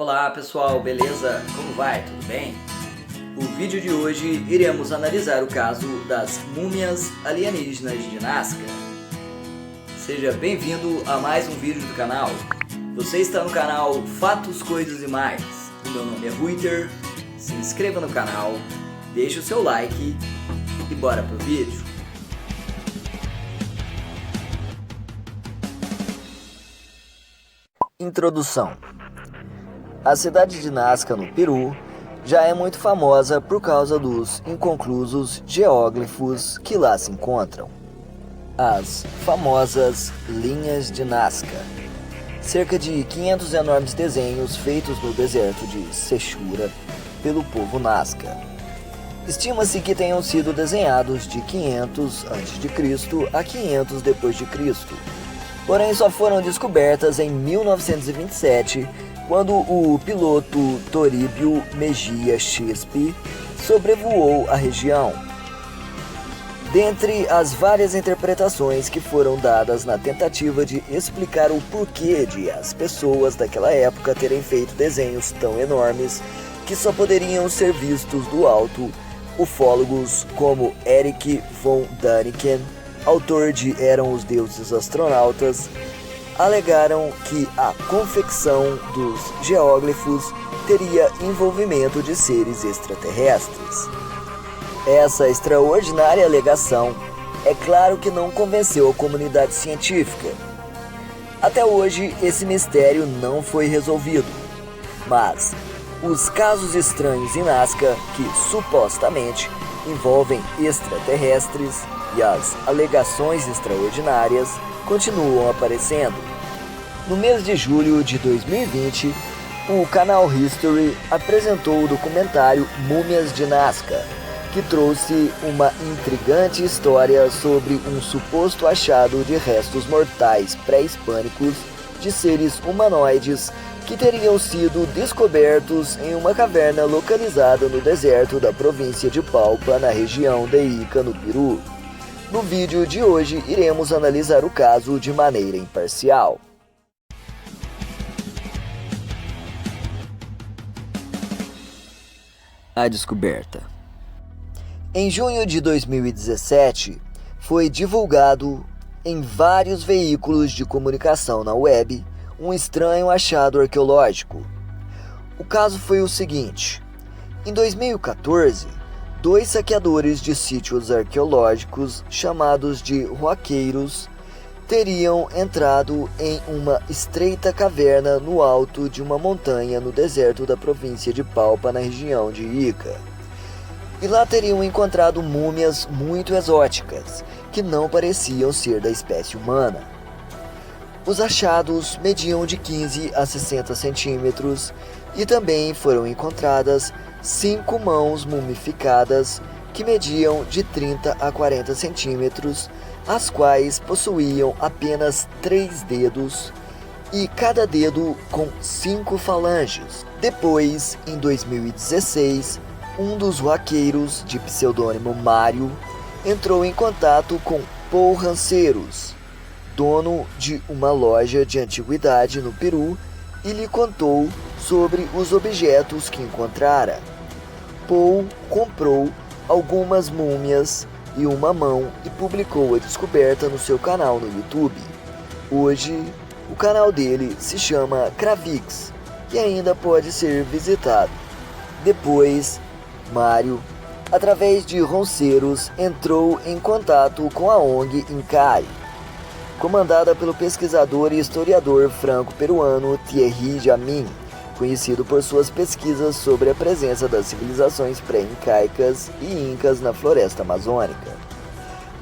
Olá pessoal, beleza? Como vai? Tudo bem? No vídeo de hoje iremos analisar o caso das múmias alienígenas de Nazca. Seja bem-vindo a mais um vídeo do canal. Você está no canal Fatos, Coisas e Mais. O meu nome é Ruiter. Se inscreva no canal, deixe o seu like e bora pro vídeo. Introdução. A cidade de Nazca, no Peru, já é muito famosa por causa dos inconclusos geóglifos que lá se encontram. As famosas linhas de Nazca. Cerca de 500 enormes desenhos feitos no deserto de Sechura pelo povo Nazca. Estima-se que tenham sido desenhados de 500 a.C. a 500 d.C., porém só foram descobertas em 1927, quando o piloto Toribio Mejia Chispe sobrevoou a região. Dentre as várias interpretações que foram dadas na tentativa de explicar o porquê de as pessoas daquela época terem feito desenhos tão enormes que só poderiam ser vistos do alto, ufólogos como Erich von Däniken, autor de Eram os Deuses Astronautas, alegaram que a confecção dos geóglifos teria envolvimento de seres extraterrestres. Essa extraordinária alegação é claro que não convenceu a comunidade científica. Até hoje, esse mistério não foi resolvido, mas os casos estranhos em Nazca, que supostamente envolvem extraterrestres, e as alegações extraordinárias continuam aparecendo. No mês de julho de 2020, o canal History apresentou o documentário Múmias de Nazca, que trouxe uma intrigante história sobre um suposto achado de restos mortais pré-hispânicos de seres humanoides que teriam sido descobertos em uma caverna localizada no deserto da província de Palpa, na região de Ica, no Peru. No vídeo de hoje, iremos analisar o caso de maneira imparcial. A descoberta. Em junho de 2017, foi divulgado em vários veículos de comunicação na web um estranho achado arqueológico. O caso foi o seguinte: em 2014, dois saqueadores de sítios arqueológicos, chamados de roqueiros, teriam entrado em uma estreita caverna no alto de uma montanha no deserto da província de Palpa, na região de Ica. E lá teriam encontrado múmias muito exóticas, que não pareciam ser da espécie humana. Os achados mediam de 15 a 60 centímetros e também foram encontradas 5 mãos mumificadas que mediam de 30 a 40 centímetros, as quais possuíam apenas 3 dedos e cada dedo com 5 falanges. Depois, em 2016, um dos roqueiros, de pseudônimo Mário, entrou em contato com Paul Ranceiros, dono de uma loja de antiguidade no Peru, e lhe contou sobre os objetos que encontrara. Paul comprou algumas múmias e uma mão e publicou a descoberta no seu canal no YouTube. Hoje, o canal dele se chama Cravix e ainda pode ser visitado. Depois, Mário, através de Ronceiros, entrou em contato com a ONG Incai, comandada pelo pesquisador e historiador franco-peruano Thierry Jamin, conhecido por suas pesquisas sobre a presença das civilizações pré-incaicas e incas na floresta amazônica.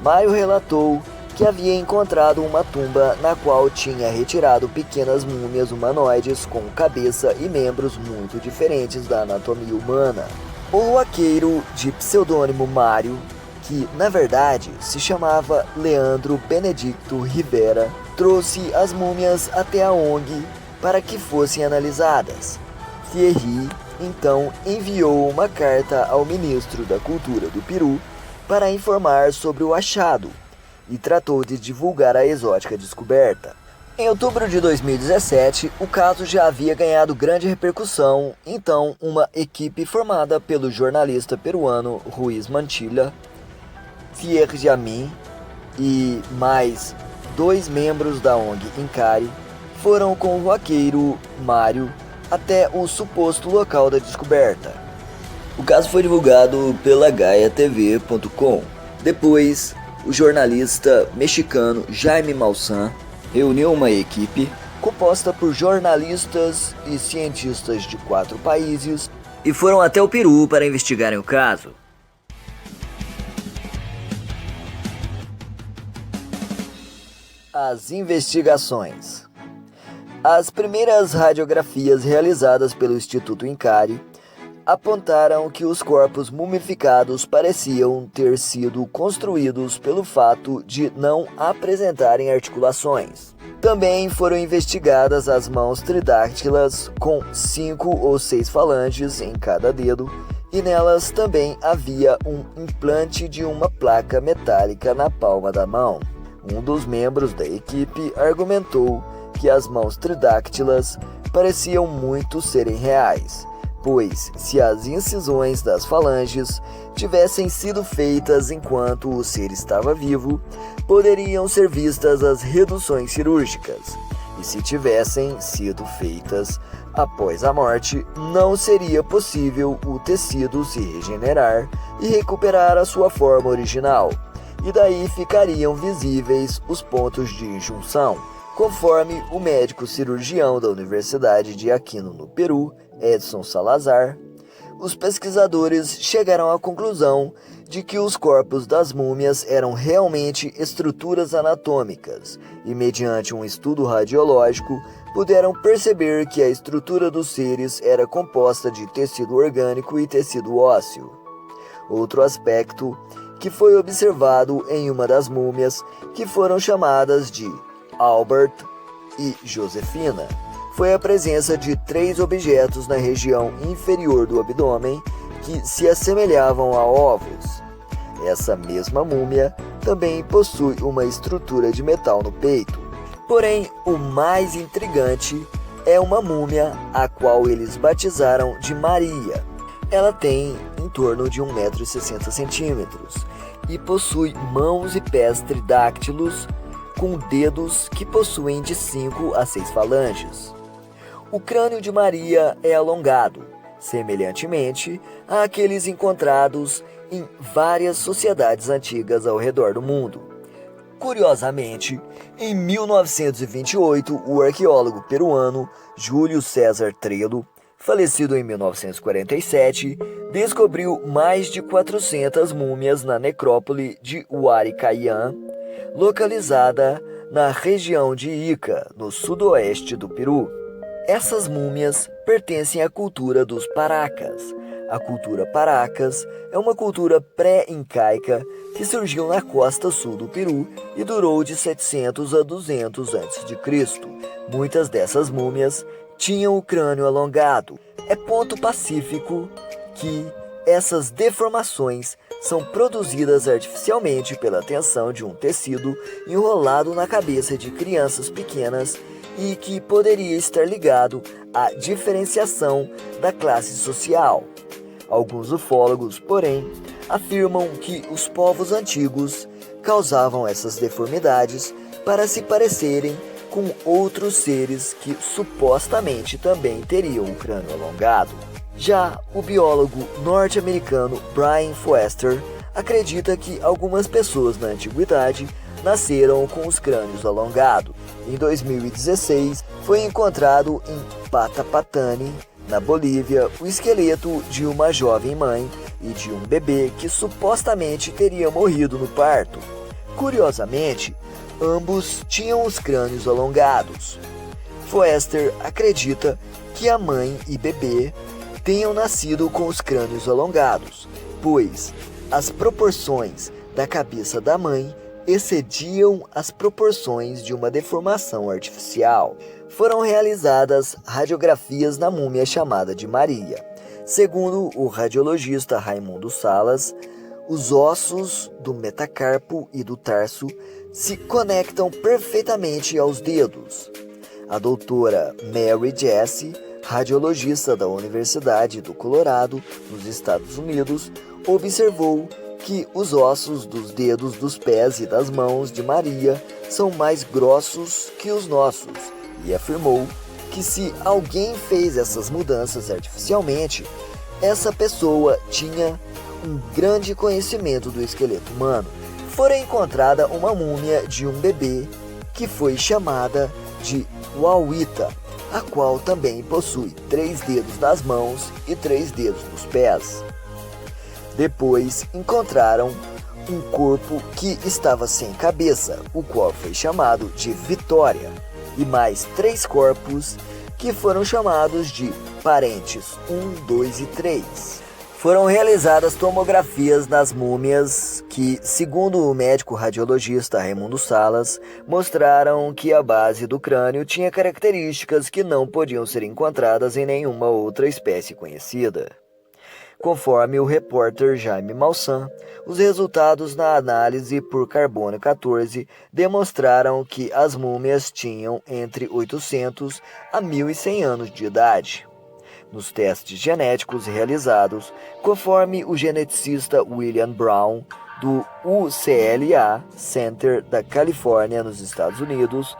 Mário relatou que havia encontrado uma tumba na qual tinha retirado pequenas múmias humanoides com cabeça e membros muito diferentes da anatomia humana. O roqueiro, de pseudônimo Mário, que na verdade se chamava Leandro Benedicto Rivera, trouxe as múmias até a ONG para que fossem analisadas. Thierry então enviou uma carta ao ministro da Cultura do Peru para informar sobre o achado e tratou de divulgar a exótica descoberta. Em outubro de 2017, o caso já havia ganhado grande repercussão, então uma equipe formada pelo jornalista peruano Ruiz Mantilla, Thierry Jamin e mais 2 membros da ONG Incari foram com o roqueiro Mário até o suposto local da descoberta. O caso foi divulgado pela GaiaTV.com. Depois, o jornalista mexicano Jaime Maussan reuniu uma equipe composta por jornalistas e cientistas de 4 países e foram até o Peru para investigarem o caso. As investigações. As primeiras radiografias realizadas pelo Instituto Incari apontaram que os corpos mumificados pareciam ter sido construídos pelo fato de não apresentarem articulações. Também foram investigadas as mãos tridáctilas com 5 ou 6 falanges em cada dedo, e nelas também havia um implante de uma placa metálica na palma da mão. Um dos membros da equipe argumentou que as mãos tridáctilas pareciam muito serem reais, pois se as incisões das falanges tivessem sido feitas enquanto o ser estava vivo, poderiam ser vistas as reduções cirúrgicas, e se tivessem sido feitas após a morte, não seria possível o tecido se regenerar e recuperar a sua forma original, e daí ficariam visíveis os pontos de junção, conforme o médico cirurgião da Universidade de Aquino, no Peru, Edson Salazar. Os pesquisadores chegaram à conclusão de que os corpos das múmias eram realmente estruturas anatômicas e, mediante um estudo radiológico, puderam perceber que a estrutura dos seres era composta de tecido orgânico e tecido ósseo. Outro aspecto que foi observado em uma das múmias, que foram chamadas de Albert e Josefina, foi a presença de 3 objetos na região inferior do abdômen que se assemelhavam a ovos. Essa mesma múmia também possui uma estrutura de metal no peito. Porém, o mais intrigante é uma múmia a qual eles batizaram de Maria. Ela tem em torno de 1,60 m e possui mãos e pés tridáctilos com dedos que possuem de 5 a 6 falanges. O crânio de Maria é alongado, semelhantemente àqueles encontrados em várias sociedades antigas ao redor do mundo. Curiosamente, em 1928, o arqueólogo peruano Júlio César Trelo, falecido em 1947, descobriu mais de 400 múmias na necrópole de Huari Caian, localizada na região de Ica, no sudoeste do Peru. Essas múmias pertencem à cultura dos Paracas. A cultura Paracas é uma cultura pré-incaica que surgiu na costa sul do Peru e durou de 700 a 200 a.C. Muitas dessas múmias tinham o crânio alongado. É ponto pacífico que essas deformações são produzidas artificialmente pela tensão de um tecido enrolado na cabeça de crianças pequenas e que poderia estar ligado à diferenciação da classe social. Alguns ufólogos, porém, afirmam que os povos antigos causavam essas deformidades para se parecerem com outros seres que supostamente também teriam o crânio alongado. Já o biólogo norte-americano Brian Foerster acredita que algumas pessoas na antiguidade nasceram com os crânios alongados. Em 2016, foi encontrado em Patapatani, na Bolívia, o esqueleto de uma jovem mãe e de um bebê que supostamente teria morrido no parto. Curiosamente, ambos tinham os crânios alongados. Foerster acredita que a mãe e bebê tenham nascido com os crânios alongados, pois as proporções da cabeça da mãe excediam as proporções de uma deformação artificial. Foram realizadas radiografias na múmia chamada de Maria. Segundo o radiologista Raimundo Salas, os ossos do metacarpo e do tarso se conectam perfeitamente aos dedos. A doutora Mary Jessie, radiologista da Universidade do Colorado, nos Estados Unidos, observou que os ossos dos dedos dos pés e das mãos de Maria são mais grossos que os nossos e afirmou que se alguém fez essas mudanças artificialmente, essa pessoa tinha um grande conhecimento do esqueleto humano. Fora encontrada uma múmia de um bebê que foi chamada de Wawita, a qual também possui 3 dedos nas mãos e 3 dedos nos pés. Depois encontraram um corpo que estava sem cabeça, o qual foi chamado de Vitória, e mais 3 corpos que foram chamados de parentes 1, 2 e 3. Foram realizadas tomografias nas múmias que, segundo o médico radiologista Raimundo Salas, mostraram que a base do crânio tinha características que não podiam ser encontradas em nenhuma outra espécie conhecida. Conforme o repórter Jaime Maussan, os resultados na análise por carbono 14 demonstraram que as múmias tinham entre 800 a 1.100 anos de idade. Nos testes genéticos realizados, conforme o geneticista William Brown, do UCLA Center da Califórnia, nos Estados Unidos,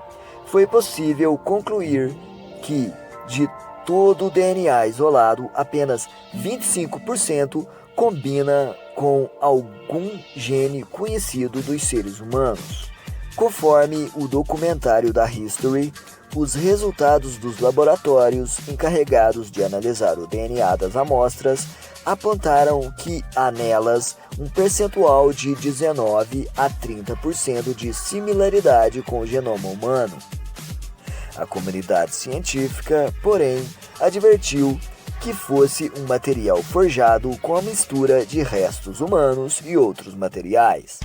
foi possível concluir que, de todo o DNA isolado, apenas 25% combina com algum gene conhecido dos seres humanos. Conforme o documentário da History, os resultados dos laboratórios encarregados de analisar o DNA das amostras apontaram que há nelas um percentual de 19 a 30% de similaridade com o genoma humano. A comunidade científica, porém, advertiu que fosse um material forjado com a mistura de restos humanos e outros materiais.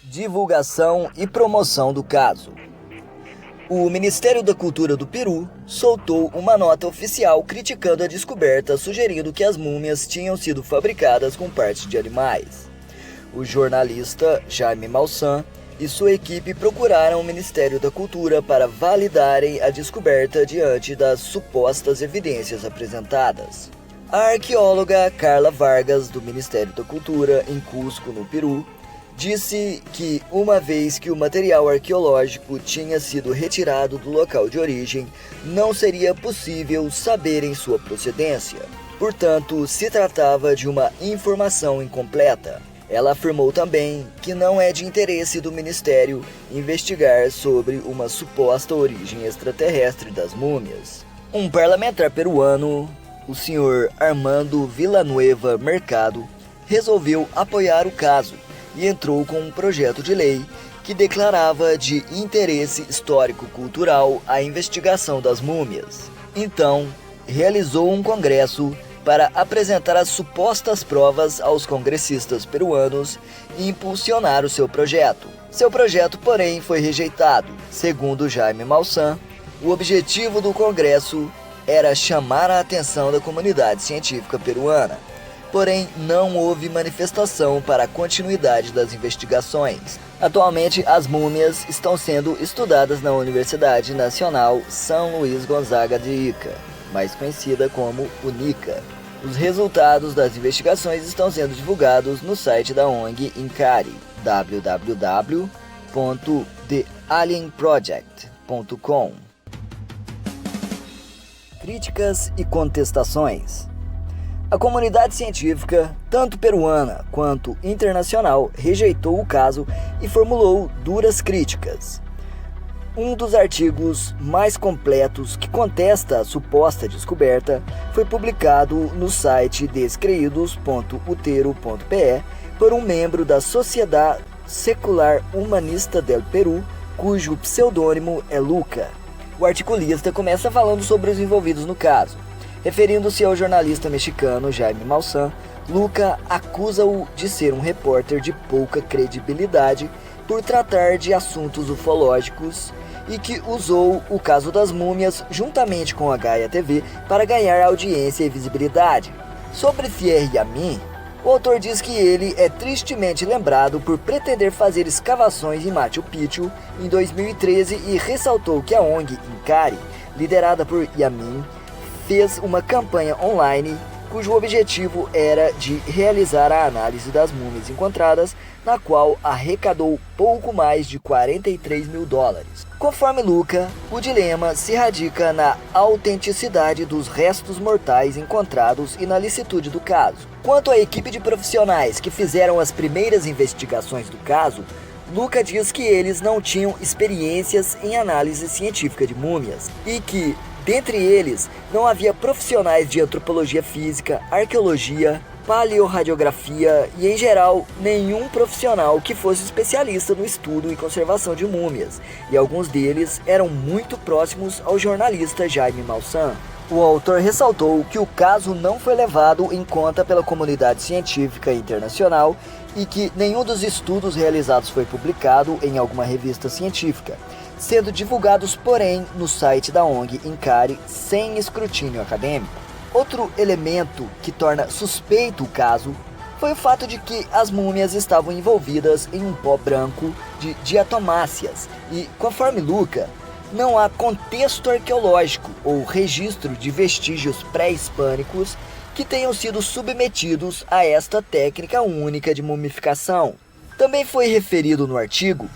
Divulgação e promoção do caso. O Ministério da Cultura do Peru soltou uma nota oficial criticando a descoberta, sugerindo que as múmias tinham sido fabricadas com partes de animais. O jornalista Jaime Maussan e sua equipe procuraram o Ministério da Cultura para validarem a descoberta diante das supostas evidências apresentadas. A arqueóloga Carla Vargas, do Ministério da Cultura, em Cusco, no Peru, disse que, uma vez que o material arqueológico tinha sido retirado do local de origem, não seria possível saber em sua procedência. Portanto, se tratava de uma informação incompleta. Ela afirmou também que não é de interesse do Ministério investigar sobre uma suposta origem extraterrestre das múmias. Um parlamentar peruano, o senhor Armando Villanueva Mercado, resolveu apoiar o caso e entrou com um projeto de lei que declarava de interesse histórico-cultural a investigação das múmias. Então, realizou um congresso para apresentar as supostas provas aos congressistas peruanos e impulsionar o seu projeto. Seu projeto, porém, foi rejeitado. Segundo Jaime Maussan, o objetivo do congresso era chamar a atenção da comunidade científica peruana. Porém, não houve manifestação para a continuidade das investigações. Atualmente, as múmias estão sendo estudadas na Universidade Nacional São Luís Gonzaga de Ica, mais conhecida como UNICA. Os resultados das investigações estão sendo divulgados no site da ONG INCARE, www.thealienproject.com. Críticas e contestações. A comunidade científica, tanto peruana quanto internacional, rejeitou o caso e formulou duras críticas. Um dos artigos mais completos que contesta a suposta descoberta foi publicado no site descreídos.utero.pe por um membro da Sociedade Secular Humanista del Peru, cujo pseudônimo é Luca. O articulista começa falando sobre os envolvidos no caso. Referindo-se ao jornalista mexicano Jaime Maussan, Luca acusa-o de ser um repórter de pouca credibilidade por tratar de assuntos ufológicos e que usou o caso das múmias juntamente com a Gaia TV para ganhar audiência e visibilidade. Sobre Thierry Yamin, O autor diz que ele é tristemente lembrado por pretender fazer escavações em Machu Picchu em 2013 e ressaltou que a ONG Incari, liderada por Yamin, fez uma campanha online cujo objetivo era de realizar a análise das múmias encontradas, na qual arrecadou pouco mais de $43 mil. Conforme Luca, o dilema se radica na autenticidade dos restos mortais encontrados e na licitude do caso. Quanto à equipe de profissionais que fizeram as primeiras investigações do caso, Luca diz que eles não tinham experiências em análise científica de múmias e que, dentre eles, não havia profissionais de antropologia física, arqueologia, paleorradiografia e, em geral, nenhum profissional que fosse especialista no estudo e conservação de múmias, e alguns deles eram muito próximos ao jornalista Jaime Maussan. O autor ressaltou que o caso não foi levado em conta pela comunidade científica internacional e que nenhum dos estudos realizados foi publicado em alguma revista científica, sendo divulgados, porém, no site da ONG Incari sem escrutínio acadêmico. Outro elemento que torna suspeito o caso foi o fato de que as múmias estavam envolvidas em um pó branco de diatomáceas e, conforme Luca, não há contexto arqueológico ou registro de vestígios pré-hispânicos que tenham sido submetidos a esta técnica única de mumificação. Também foi referido no artigo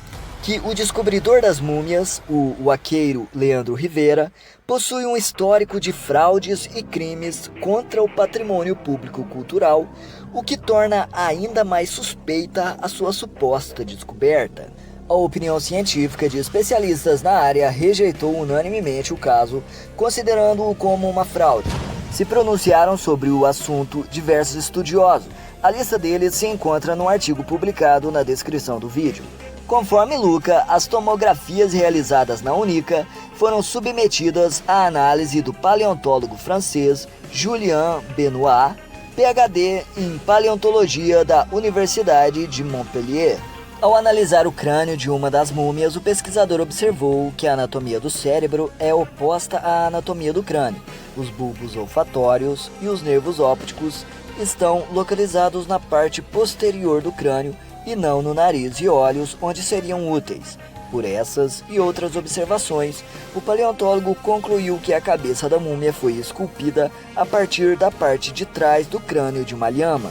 que o descobridor das múmias, o huaqueiro Leandro Rivera, possui um histórico de fraudes e crimes contra o patrimônio público-cultural, o que torna ainda mais suspeita a sua suposta descoberta. A opinião científica de especialistas na área rejeitou unanimemente o caso, considerando-o como uma fraude. Se pronunciaram sobre o assunto diversos estudiosos. A lista deles se encontra no artigo publicado na descrição do vídeo. Conforme Luca, as tomografias realizadas na Unica foram submetidas à análise do paleontólogo francês Julien Benoit, PhD em paleontologia da Universidade de Montpellier. Ao analisar o crânio de uma das múmias, o pesquisador observou que a anatomia do cérebro é oposta à anatomia do crânio. Os bulbos olfatórios e os nervos ópticos estão localizados na parte posterior do crânio e não no nariz e olhos, onde seriam úteis. Por essas e outras observações, o paleontólogo concluiu que a cabeça da múmia foi esculpida a partir da parte de trás do crânio de uma lhama.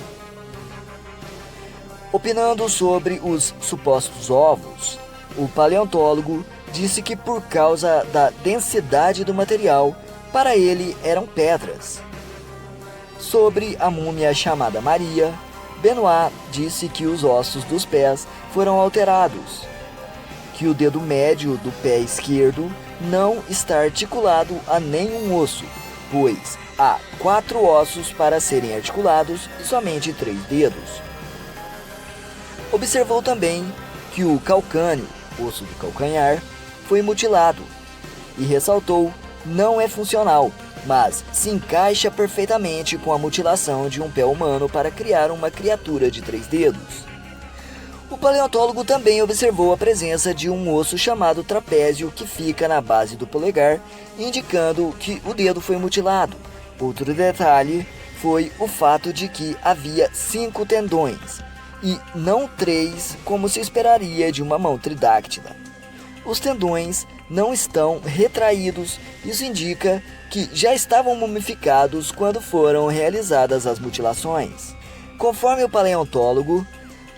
Opinando sobre os supostos ovos, o paleontólogo disse que por causa da densidade do material, para ele eram pedras. Sobre a múmia chamada Maria, Benoit disse que os ossos dos pés foram alterados, que o dedo médio do pé esquerdo não está articulado a nenhum osso, pois há 4 ossos para serem articulados e somente 3 dedos. Observou também que o calcâneo, osso do calcanhar, foi mutilado e ressaltou: não é funcional, mas se encaixa perfeitamente com a mutilação de um pé humano para criar uma criatura de 3 dedos. O paleontólogo também observou a presença de um osso chamado trapézio que fica na base do polegar, indicando que o dedo foi mutilado. Outro detalhe foi o fato de que havia 5 tendões, e não 3 como se esperaria de uma mão tridáctila. Os tendões não estão retraídos, isso indica que já estavam mumificados quando foram realizadas as mutilações. Conforme o paleontólogo,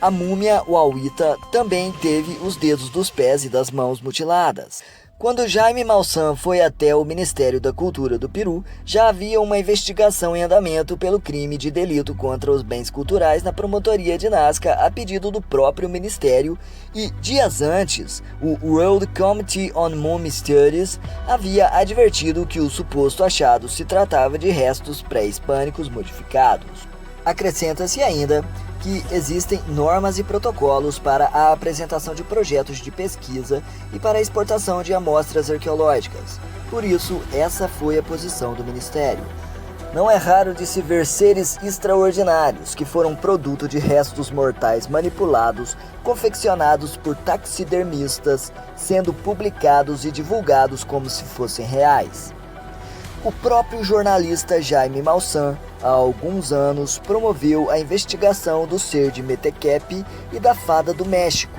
a múmia Wawita também teve os dedos dos pés e das mãos mutiladas. Quando Jaime Maussan foi até o Ministério da Cultura do Peru, já havia uma investigação em andamento pelo crime de delito contra os bens culturais na promotoria de Nazca a pedido do próprio Ministério e, dias antes, o World Committee on Mummy Studies havia advertido que o suposto achado se tratava de restos pré-hispânicos modificados. Acrescenta-se ainda que existem normas e protocolos para a apresentação de projetos de pesquisa e para a exportação de amostras arqueológicas. Por isso, essa foi a posição do Ministério. Não é raro de se ver seres extraordinários que foram produto de restos mortais manipulados, confeccionados por taxidermistas, sendo publicados e divulgados como se fossem reais. O próprio jornalista Jaime Maussan, há alguns anos, promoveu a investigação do ser de Metecap e da Fada do México,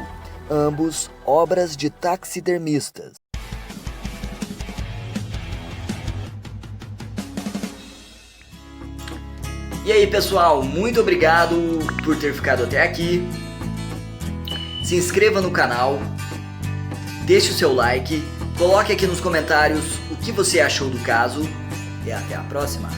ambos obras de taxidermistas. E aí, pessoal, muito obrigado por ter ficado até aqui. Se inscreva no canal, deixe o seu like, coloque aqui nos comentários o que você achou do caso e até a próxima.